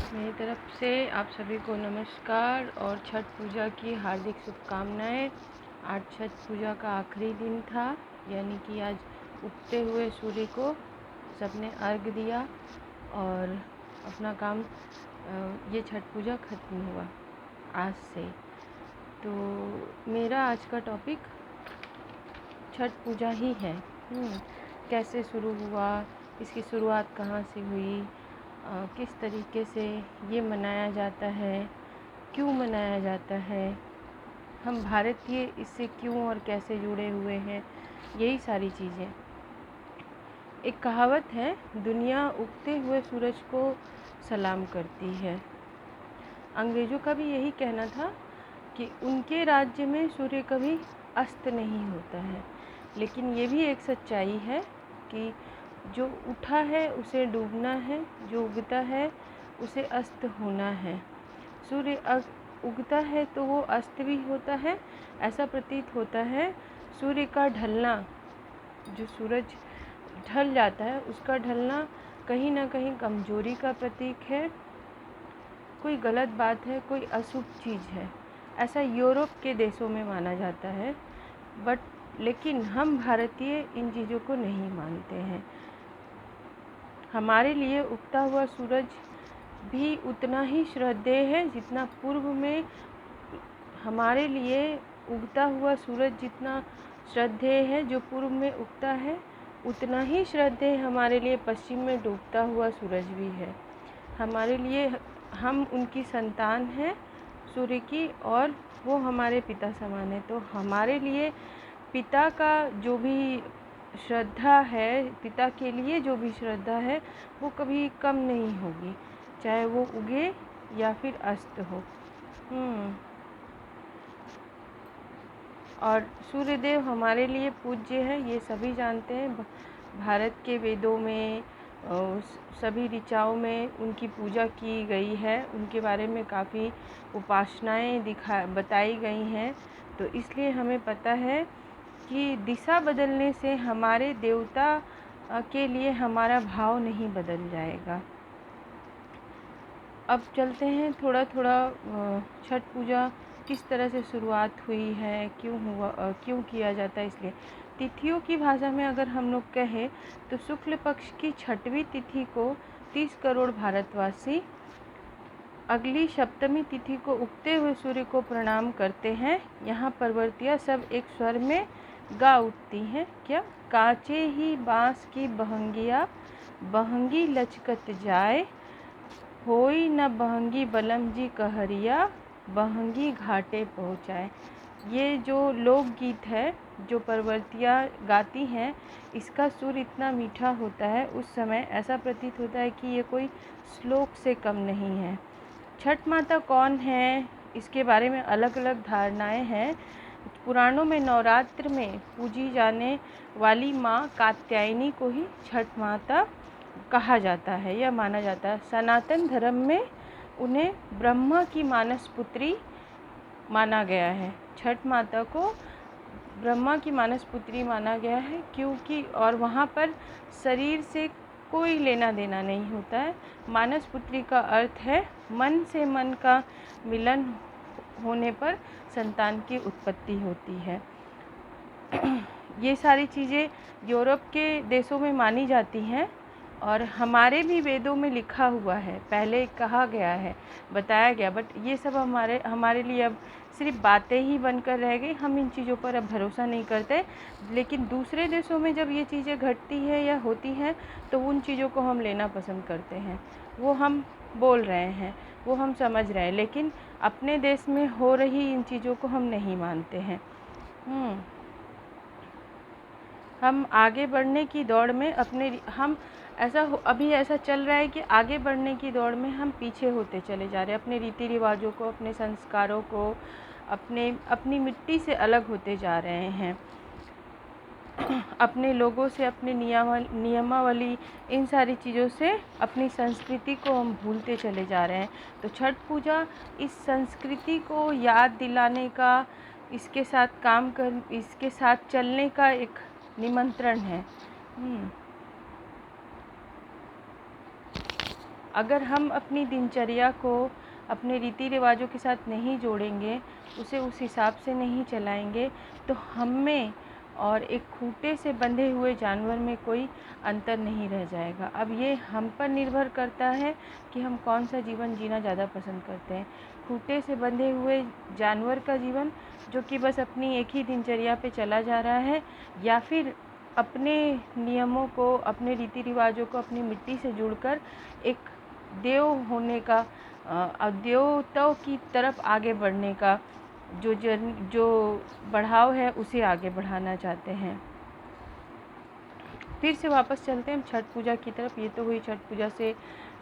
मेरी तरफ से आप सभी को नमस्कार और छठ पूजा की हार्दिक शुभकामनाएं। आज छठ पूजा का आखिरी दिन था, यानी कि आज उगते हुए सूर्य को सबने अर्घ दिया और अपना काम ये छठ पूजा खत्म हुआ आज से। तो मेरा आज का टॉपिक छठ पूजा ही है। कैसे शुरू हुआ, इसकी शुरुआत कहाँ से हुई, किस तरीके से ये मनाया जाता है, क्यों मनाया जाता है, हम भारतीय इससे क्यों और कैसे जुड़े हुए हैं, यही सारी चीज़ें। एक कहावत है, दुनिया उगते हुए सूरज को सलाम करती है। अंग्रेज़ों का भी यही कहना था कि उनके राज्य में सूर्य कभी अस्त नहीं होता है। लेकिन ये भी एक सच्चाई है कि जो उठा है उसे डूबना है, जो उगता है उसे अस्त होना है। सूर्य उगता है तो वो अस्त भी होता है। ऐसा प्रतीत होता है सूर्य का ढलना, जो सूरज ढल जाता है उसका ढलना कहीं ना कहीं कमजोरी का प्रतीक है, कोई गलत बात है, कोई अशुभ चीज़ है। ऐसा यूरोप के देशों में माना जाता है, लेकिन हम भारतीय इन चीज़ों को नहीं मानते हैं। हमारे लिए उगता हुआ सूरज भी उतना ही श्रद्धेय है जितना पूर्व में हमारे लिए उगता हुआ सूरज जितना श्रद्धेय है, जो पूर्व में उगता है उतना ही श्रद्धेय हमारे लिए पश्चिम में डूबता हुआ सूरज भी है। हमारे लिए हम उनकी संतान हैं सूर्य की, और वो हमारे पिता समान है। तो हमारे लिए पिता का जो भी श्रद्धा है, पिता के लिए जो भी श्रद्धा है वो कभी कम नहीं होगी, चाहे वो उगे या फिर अस्त हो। और सूर्यदेव हमारे लिए पूज्य है, ये सभी जानते हैं। भारत के वेदों में सभी ऋचाओं में उनकी पूजा की गई है, उनके बारे में काफ़ी उपासनाएं बताई गई हैं। तो इसलिए हमें पता है कि दिशा बदलने से हमारे देवता के लिए हमारा भाव नहीं बदल जाएगा। अब चलते हैं थोड़ा छठ पूजा किस तरह से शुरुआत हुई है, क्यों किया जाता है। इसलिए तिथियों की भाषा में अगर हम लोग कहें तो शुक्ल पक्ष की 6वीं तिथि को 30 करोड़ भारतवासी अगली सप्तमी तिथि को उगते हुए सूर्य को प्रणाम करते हैं। यहाँ परवर्तियाँ सब एक स्वर में गा उठती हैं। क्या? कांचे ही बाँस की बहंगिया, बहंगी लचकत जाए, होई न बहंगी बलम जी कहरिया, बहंगी घाटे पहुँचाए। ये जो लोकगीत है, जो परवर्तियाँ गाती हैं, इसका सुर इतना मीठा होता है, उस समय ऐसा प्रतीत होता है कि ये कोई श्लोक से कम नहीं है। छठ माता कौन है, इसके बारे में अलग अलग धारणाएं हैं। पुराणों में नवरात्र में पूजी जाने वाली माँ कात्यायनी को ही छठ माता कहा जाता है या माना जाता है। सनातन धर्म में उन्हें ब्रह्मा की मानस पुत्री माना गया है। छठ माता को ब्रह्मा की मानस पुत्री माना गया है, क्योंकि और वहाँ पर शरीर से कोई लेना देना नहीं होता है। मानस पुत्री का अर्थ है मन से मन का मिलन होने पर संतान की उत्पत्ति होती है। ये सारी चीज़ें यूरोप के देशों में मानी जाती हैं और हमारे भी वेदों में लिखा हुआ है, पहले कहा गया है, बताया गया। बट ये सब हमारे लिए अब सिर्फ बातें ही बनकर रह गई। हम इन चीज़ों पर अब भरोसा नहीं करते। लेकिन दूसरे देशों में जब ये चीज़ें घटती है या होती हैं तो उन चीज़ों को हम लेना पसंद करते हैं। वो हम बोल रहे हैं, वो हम समझ रहे हैं, लेकिन अपने देश में हो रही इन चीज़ों को हम नहीं मानते हैं। हम आगे बढ़ने की दौड़ में अभी ऐसा चल रहा है कि आगे बढ़ने की दौड़ में हम पीछे होते चले जा रहे हैं। अपने रीति रिवाजों को, अपने संस्कारों को, अपनी मिट्टी से अलग होते जा रहे हैं। अपने लोगों से, अपने नियमावली, इन सारी चीज़ों से अपनी संस्कृति को हम भूलते चले जा रहे हैं। तो छठ पूजा इस संस्कृति को याद दिलाने का, इसके साथ चलने का एक निमंत्रण है। अगर हम अपनी दिनचर्या को अपने रीति रिवाजों के साथ नहीं जोड़ेंगे, उसे उस हिसाब से नहीं चलाएंगे, तो हम में और एक खूंटे से बंधे हुए जानवर में कोई अंतर नहीं रह जाएगा। अब ये हम पर निर्भर करता है कि हम कौन सा जीवन जीना ज़्यादा पसंद करते हैं। खूंटे से बंधे हुए जानवर का जीवन जो कि बस अपनी एक ही दिनचर्या पे चला जा रहा है, या फिर अपने नियमों को, अपने रीति रिवाजों को, अपनी मिट्टी से जुड़कर एक देव होने का, देवताओं की तरफ आगे बढ़ने का जो बढ़ाव है उसे आगे बढ़ाना चाहते हैं। फिर से वापस चलते हैं हम छठ पूजा की तरफ। ये तो हुई छठ पूजा से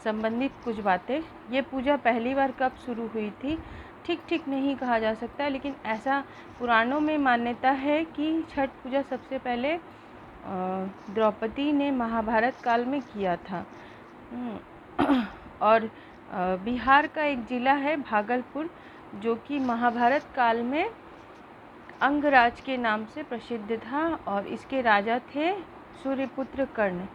संबंधित कुछ बातें। ये पूजा पहली बार कब शुरू हुई थी, ठीक नहीं कहा जा सकता, लेकिन ऐसा पुराणों में मान्यता है कि छठ पूजा सबसे पहले द्रौपदी ने महाभारत काल में किया था। और बिहार का एक ज़िला है भागलपुर, जो कि महाभारत काल में अंगराज के नाम से प्रसिद्ध था, और इसके राजा थे सूर्यपुत्र कर्ण।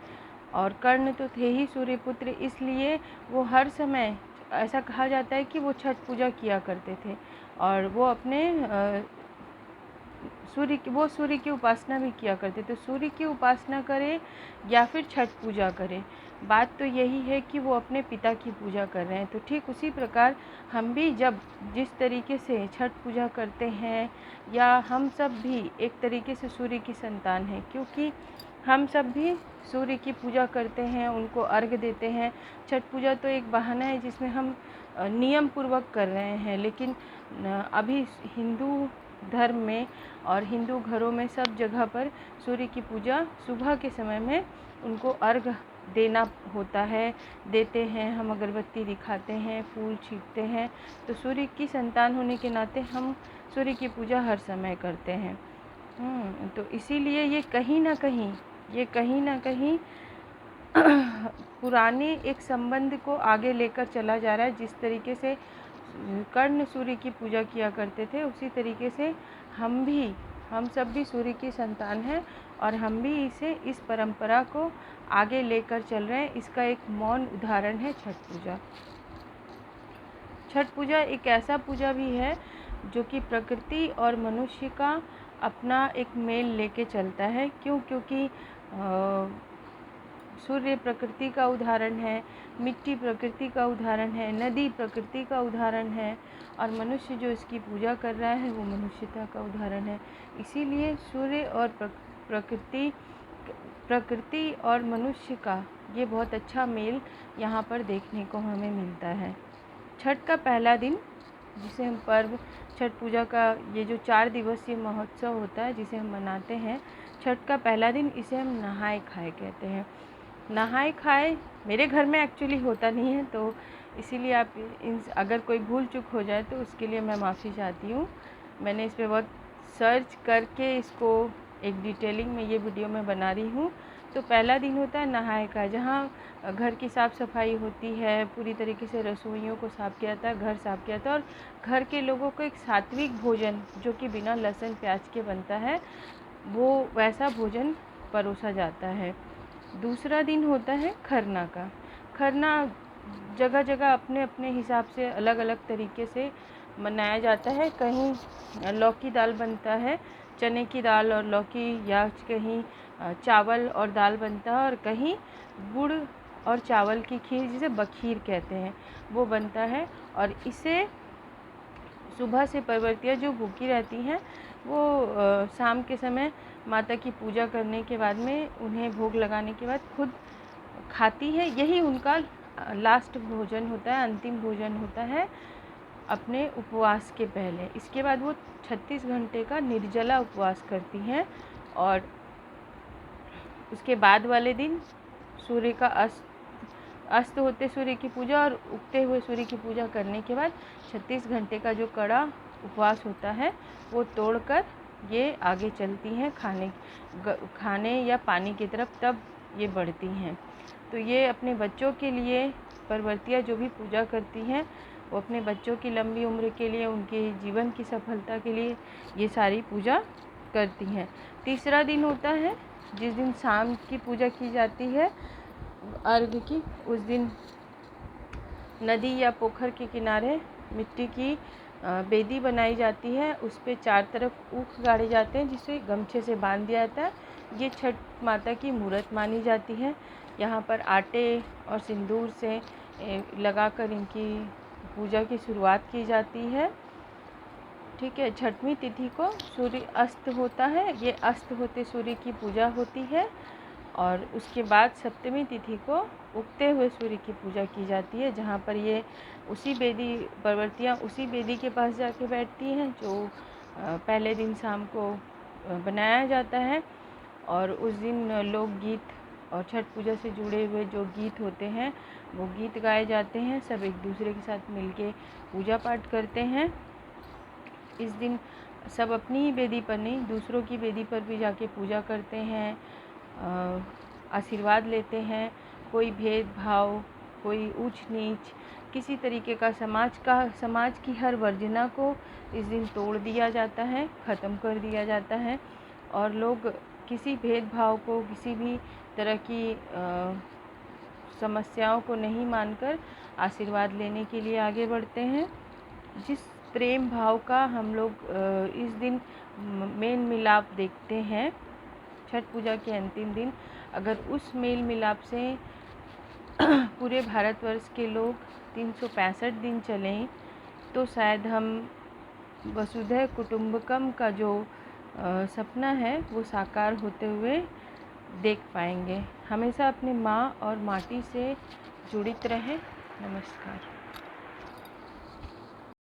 और कर्ण तो थे ही सूर्यपुत्र, इसलिए वो हर समय ऐसा कहा जाता है कि वो छठ पूजा किया करते थे, और वो अपने सूर्य की उपासना भी किया करते थे। सूर्य की उपासना करें या फिर छठ पूजा करें, बात तो यही है कि वो अपने पिता की पूजा कर रहे हैं। तो ठीक उसी प्रकार हम भी जब जिस तरीके से छठ पूजा करते हैं, या हम सब भी एक तरीके से सूर्य की संतान हैं, क्योंकि हम सब भी सूर्य की पूजा करते हैं, उनको अर्घ देते हैं। छठ पूजा तो एक बहाना है जिसमें हम नियम पूर्वक कर रहे हैं, लेकिन अभी हिंदू धर्म में और हिंदू घरों में सब जगह पर सूर्य की पूजा सुबह के समय में उनको अर्घ देना होता है, देते हैं। हम अगरबत्ती दिखाते हैं, फूल छींटते हैं। तो सूर्य की संतान होने के नाते हम सूर्य की पूजा हर समय करते हैं। तो इसीलिए ये कहीं ना कहीं पुराने एक संबंध को आगे लेकर चला जा रहा है। जिस तरीके से कर्ण सूर्य की पूजा किया करते थे, उसी तरीके से हम सब भी सूर्य की संतान हैं, और हम भी इस परंपरा को आगे लेकर चल रहे हैं। इसका एक मौन उदाहरण है छठ पूजा। छठ पूजा एक ऐसा पूजा भी है जो कि प्रकृति और मनुष्य का अपना एक मेल लेके चलता है। क्योंकि सूर्य प्रकृति का उदाहरण है, मिट्टी प्रकृति का उदाहरण है, नदी प्रकृति का उदाहरण है, और मनुष्य जो इसकी पूजा कर रहा है वो मनुष्यता का उदाहरण है। इसीलिए सूर्य और प्रकृति और मनुष्य का ये बहुत अच्छा मेल यहाँ पर देखने को हमें मिलता है। छठ का पहला दिन, जिसे हम पर्व छठ पूजा का ये जो 4 दिवसीय महोत्सव होता है जिसे हम मनाते हैं, छठ का पहला दिन इसे हम नहाए खाए कहते हैं। नहाए खाए मेरे घर में एक्चुअली होता नहीं है, तो इसीलिए आप अगर कोई भूल चूक हो जाए तो उसके लिए मैं माफ़ी चाहती हूँ। मैंने इस पर बहुत सर्च करके इसको एक डिटेलिंग में ये वीडियो में बना रही हूँ। तो पहला दिन होता है नहाए खाए, जहाँ घर की साफ़ सफाई होती है, पूरी तरीके से रसोइयों को साफ़ किया जाता है, घर साफ़ किया जाता है, और घर के लोगों को एक सात्विक भोजन जो कि बिना लहसुन प्याज के बनता है, वो वैसा भोजन परोसा जाता है। दूसरा दिन होता है खरना का। खरना जगह जगह अपने अपने हिसाब से अलग अलग तरीके से मनाया जाता है। कहीं लौकी दाल बनता है, चने की दाल और लौकी, या कहीं चावल और दाल बनता है, और कहीं गुड़ और चावल की खीर, जिसे बखीर कहते हैं, वो बनता है। और इसे सुबह से परवर्तियाँ जो भूखी रहती हैं वो शाम के समय माता की पूजा करने के बाद में, उन्हें भोग लगाने के बाद खुद खाती है। यही उनका लास्ट भोजन होता है, अंतिम भोजन होता है अपने उपवास के पहले। इसके बाद वो 36 घंटे का निर्जला उपवास करती हैं, और उसके बाद वाले दिन सूर्य का अस्त होते सूर्य की पूजा और उगते हुए सूर्य की पूजा करने के बाद 36 घंटे का जो कड़ा उपवास होता है वो तोड़कर ये आगे चलती हैं खाने या पानी की तरफ, तब ये बढ़ती हैं। तो ये अपने बच्चों के लिए, परवर्तियाँ जो भी पूजा करती हैं, वो अपने बच्चों की लंबी उम्र के लिए, उनके जीवन की सफलता के लिए ये सारी पूजा करती हैं। तीसरा दिन होता है जिस दिन शाम की पूजा की जाती है अर्घ की। उस दिन नदी या पोखर के किनारे मिट्टी की बेदी बनाई जाती है। उस पे चार तरफ ऊख गाड़े जाते हैं जिसे गमछे से बांध दिया जाता है। ये छठ माता की मूरत मानी जाती है। यहाँ पर आटे और सिंदूर से लगाकर इनकी पूजा की शुरुआत की जाती है। ठीक है। छठवीं तिथि को सूर्य अस्त होता है। ये अस्त होते सूर्य की पूजा होती है। और उसके बाद सप्तमी तिथि को उगते हुए सूर्य की पूजा की जाती है, जहाँ पर ये उसी बेदी परवर्तियाँ उसी बेदी के पास जाके बैठती हैं जो पहले दिन शाम को बनाया जाता है। और उस दिन लोकगीत और छठ पूजा से जुड़े हुए जो गीत होते हैं वो गीत गाए जाते हैं। सब एक दूसरे के साथ मिलके पूजा पाठ करते हैं। इस दिन सब अपनी ही बेदी पर नहीं, दूसरों की बेदी पर भी जाके पूजा करते हैं, आशीर्वाद लेते हैं। कोई भेदभाव, कोई ऊंच नीच, किसी तरीके का समाज की हर वर्जना को इस दिन तोड़ दिया जाता है, ख़त्म कर दिया जाता है। और लोग किसी भेदभाव को, किसी भी तरह की समस्याओं को नहीं मानकर आशीर्वाद लेने के लिए आगे बढ़ते हैं। जिस प्रेम भाव का हम लोग इस दिन मेल मिलाप देखते हैं छठ पूजा के अंतिम दिन, अगर उस मेल मिलाप से पूरे भारतवर्ष के लोग 365 दिन चलें तो शायद हम वसुधैव कुटुंबकम का जो सपना है वो साकार होते हुए देख पाएंगे। हमेशा अपने माँ और माटी से जुड़ित रहें। नमस्कार।